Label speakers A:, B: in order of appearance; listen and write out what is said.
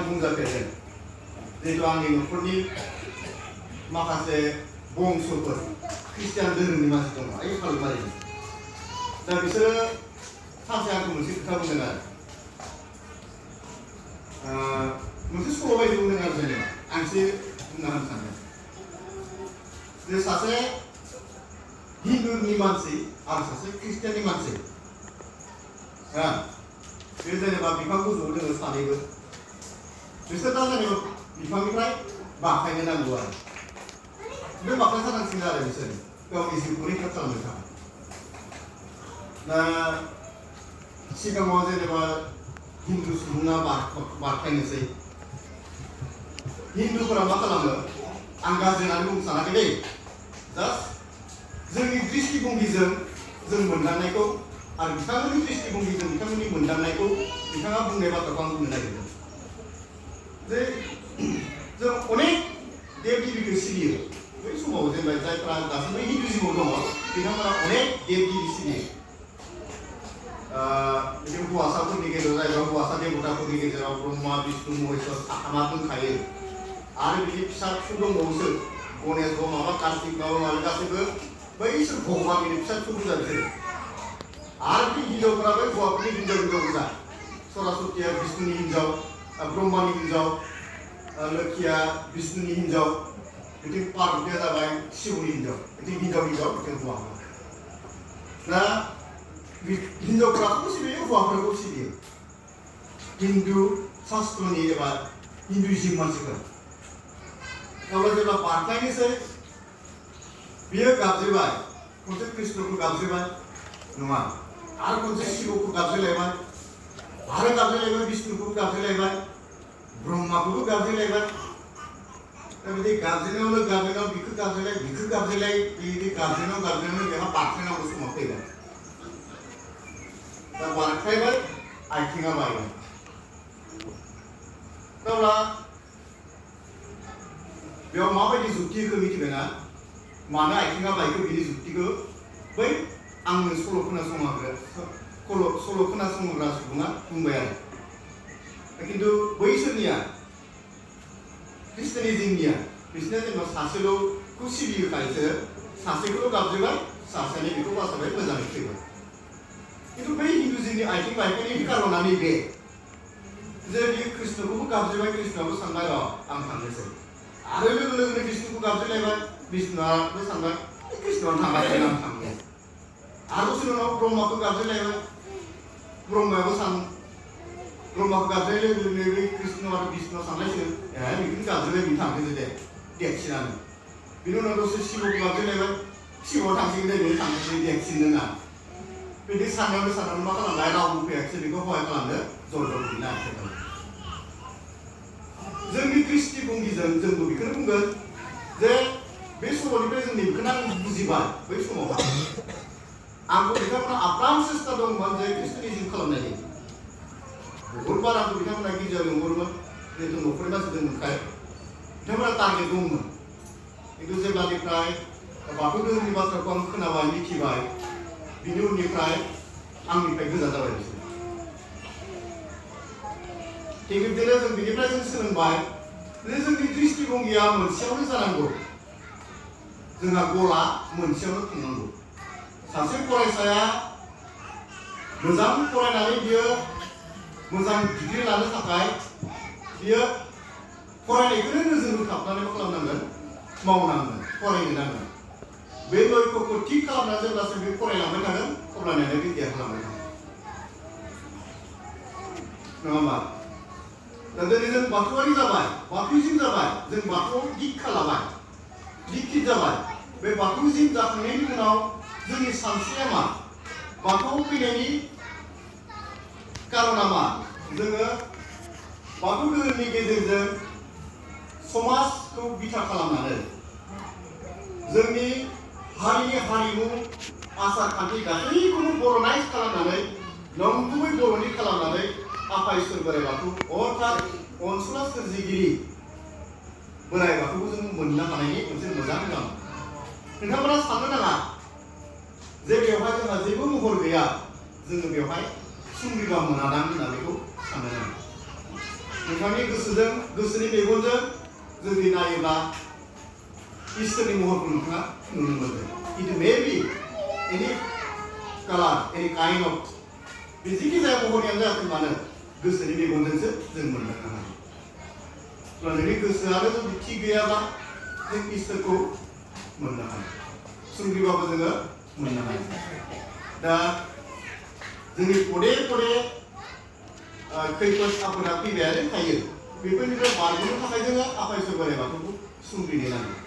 A: बुंजाफेरदों जिहेतु आंनि न'खरनि माखासे बंसफोर ख्रिस्टियान धोरोमनि मानसि दङ ओइ खालुमारिनि दा बिसोरो सानसे आंखौ मोनसे खोथा बुंदों आरो मोनसे सल' बायदि बुंदों आरो जेनेबा आं एसे बुंना होनो सानदों जे सासे हिन्दुनि मानसि आरो सासे ख्रिस्टियाननि मानसि बे जेनेबा बिफांखौ ज'दों सानैबो बिसोर दा जेनेबा बिफांनिफ्राय बाखायनो नांगौ आरो बे बाखायथारनांसिगोन आरो बिसोर गावनि जिउखौ रैखा खालामनो थाखाय दा सिगाङाव जेनेबा हिन्दु सुबुङा बारखायनोसै हिन्दुफोरा मा खालामो आं गाज्रि होननानै बुंनो सानाखै दै जास्ट जोंनि दृष्टिभंगिजों जों मोनदांनायखौ आरो बिथांमोननि दृष्टिभंगिजों बिथांमोननि मोनदांनायखौ बिथाङा बुंनाय बाथ्राखौ आं बुंनो नागिरदों जे जों अनेक देव देबीखौ सिबियो बै समाव जेनेबा जायफ्रा दासिमबो हिन्दुइज्मआव दङ बिथांमोना अनेक देव देबी सिबियो बिदिनो हौवासाफोरनि गेजेराव जायबा हौवासा देवताफोरनि गेजेराव ब्रह्मा विष्णु महेश्वर साथामा दंखायो आरो बिदि फिसा फिसौ दंबावोसो गणेश माबा कार्तिक माबा माबि गासैबो बैसोर भगबाननि फिसा फिसौ बुरजा बिसोर आरो बे हिन्जावफोरा बै हौवाफोरनि हिन्जाव बुरजा सरासतिया विष्णुनि हिन्जाव ब्रह्मानि हिन्जाव लोखिया विष्णुनि हिन्जाव बिदि पार्बतिया जाबाय शिवनि हिन्जाव बिदि हिन्जाव बिदि हौवा दा हिन्जावफोराखौ सिबियो हौवाफोरखौ सिबियो हिन्दु शास्त्रनि एबा हिन्दुइज्म मानसिफोर अब्ला जेब्ला बारख्लायनोसै बियो गाबज्रिबाय खनसे कृष्णखौ गाबज्रिबाय नङा आरो खनसे शिवखौ गाबज्रिलायबाय आरो गाबज्रिलायबाय विष्णुखौबो गाबज्रिलायबाय ब्रह्माखौबो गाबज्रिलायबाय दा बिदि गाबज्रिनायाव बिखौ गाबज्रिलाय बिदि गाबज्रिनायाव बेहा बारख्लायनांगौ समाव फैबाय दा बारख्लायबाय आथिङा बायबाय अब्ला बेयाव माबायदि जुक्तिखौ मिथिबायना मानो आथिङा बायखो बिनि जुक्तिखौ बै आंनो सल' खोनासंग्रा सुबुङा बुंबाय आरो खिन्थु बैसोरनिया ख्रिस्टियानिज्मनिया बिसोरना जेनेबा सासेल'खौ सिबियोखायसो सासेखौल' गाबज्रिबाय सासेनि बेखौ बासाबाय मोजाङै फैबाय खिन्थु बै हिन्दुइज्मनि आथिं बायखायनायनि कारना नैबे जे बियो कृष्णखौबो गाबज्रिबाय कृष्णआबो सानबाय आं थांनोसै आरो लोगो लोगोनो विष्णुखौ गाबज्रिलायबाय विष्णुआबो सानबाय कृष्णआनो थांबाय आं थांनो आरो दसे उनाव ब्रह्माखौ गाबज्रिलायबाय ब्रह्माखौ गाबज्रिनाय लोगो लोगोनो बे कृष्ण आरो विष्णुआ सानलायसिगोन बेखौनो गाबज्रिबाय बिनि थांफिनसै दे देरसिनानो बिनि उनाव दसे शिवखौ गाबज्रिलायबाय शिवआ थांसिगोन दे बेयो थांफिनसै देरसिनो ना बिदि साननायावनो मा खालामबाय रावबो फैयाखिसै बेखौ हहाय खालामनो जर बिना जोंनि दृष्टिभंगिजों जोंबो बेखौनो बुंगोन जे बे सल'निफ्राय जों बेखौनो आं बुजिबाय बै समावहाय आंखौ बिथांमोना आप्राम सेस्था दंमोन जे ख्रिस्टियानिज्म खालामनायनि बहुद बार आंखौ बिथांमोना गिर्जायाव लिंहरोमोन जिहेतु न'खरनि मानसि दंमोनखाय बिथांमोना टारगेट दंमोन खिन्थु जेब्लानिफ्राय बाथौ धोरोमनि बाथ्राखौ आं खोनाबाय मिथिबाय बिनि उननिफ्राय आंनिफ्राय गोजान जाबाय बिसोर थिग बिदिनो जों बिनिफ्राय जों सोलोंबाय जे जोंनि दृष्टिभंगिया मोनसेयावनो जानांगौ जोंहा गला मोनसेयावनो थांनांगौ सासे फरायसाया मोजां फरायनानै बियो मोजां डिग्री लानो थाखाय बियो फरायनायखौनो नोजोर होथाबनानै मा खालामनांगोन मावनांगोन फरायनो नांगोन बे लक्ष्यखौ थिग खालामनानै जेब्लासिम बे फरायलांबाय थागोन अब्लानिया बे देरहालांबाय थागोन नङा होमबा दा दिनै जों बाथौआरि जाबाय बाथौइज्म जाबाय जों बाथौआव दीक्षा लाबाय दीक्षित जाबाय बे बाथौइज्म जाखांनायनि उनाव जोंनि सानस्रिया मा बाथौआव फैनायनि कारना मा जोङो बाथौ धोरोमनि गेजेरजों समाजखौ बिथा खालामनानै जोंनि हारिनि हारिमु आसार खान्थि गासैखौबो बर'नाइज खालामनानै नंगुबै बर'नि खालामनानै आफा इसोर बोराइ बाथौ अर्थात अनसुला सोरजिगिरि बोराइ बाथौखौ जों मोननो हानायनि मोनसे मोजां लामा नोंथांमोना साननो नाङा जे बेवहाय जोंहा जेबो महर गैया जोङो बेवहाय सुंग्रिबा मोनादां होनना बेखौ साननो नाङा नोंथांनि गोसोजों गोसोनि मेगनजों जुदि नायोब्ला इसोरनि महरखौ नोंथाङा नुनो मोनगोन it may be any colour any kind of बे जिखि जाया महरनियानो जाथों मानो गोसोनि मेगनजोंसो जों मोनदांनो हायो अब्ला नोंनि गोसोआनो जुदि थिग गैयाब्ला जों इसोरखौ मोननो हायो सुंग्रिबाबो जोङो मोननो हायो दा जोंनि पदे पदे खैफोद आफोदा फैबायानो थायो बेफोरनिफ्राय बारग'नो थाखाय जोङो आफा इसोर बोराइ बाथौखौ सुंग्रिनो नांगौ